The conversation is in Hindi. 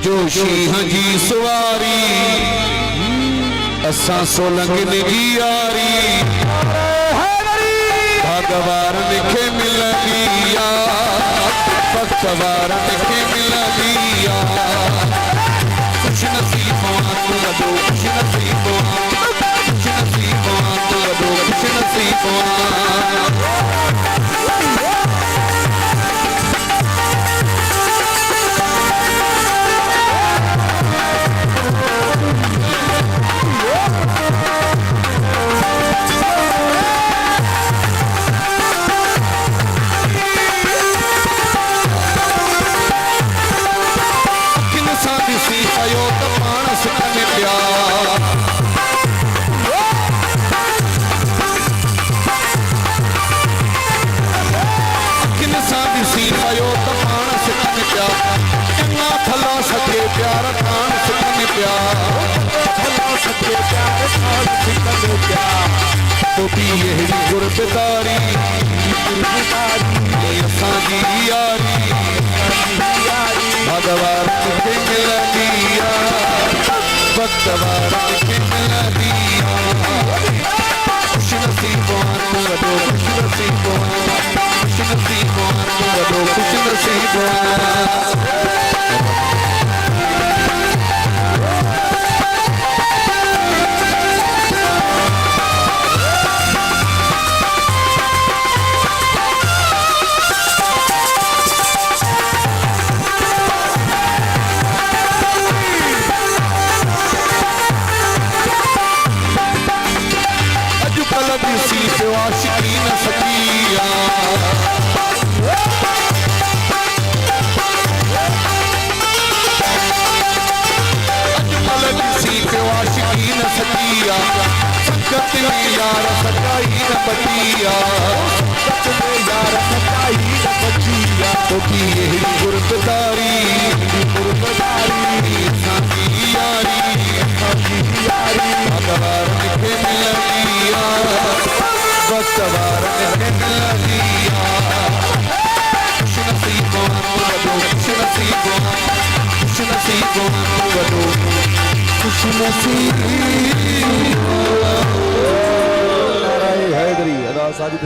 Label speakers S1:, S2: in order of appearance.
S1: जोशी हजी सवारी असा सोलंग निजी यारी भगवान लिखे मिल दिया भक्तवार लिखे मिल दिया खुश नसीबों तू दो खुश नसीबों खुश नसीबों तू दो खुश नसीबों प्यार खान सिकन तो भी यही गुरबदारी असांजी यारी भगवान लिखे मिल दिया भक्तवार लिखे मिल दिया खुश नसीबों तू वॾो खुश नसीबों खुश नसीबों तू वॾो खुश नसीबों आशिकी न सकिया अजमल ॾिसी पियो आशिकी न सकिया संगत में यार सचाई न बचिया संगत में यार सचाई न बचिया तो भी यही गुरबदारी असांजी यारी भगवान लिखे मिल दिया भक्तवार लिखे मिल दिया खुश नसीबों तू वॾो खुश नसीबों खुश नसीबों तू वॾो खुश नसीबों। नाराए हैदरी अदा साजिद।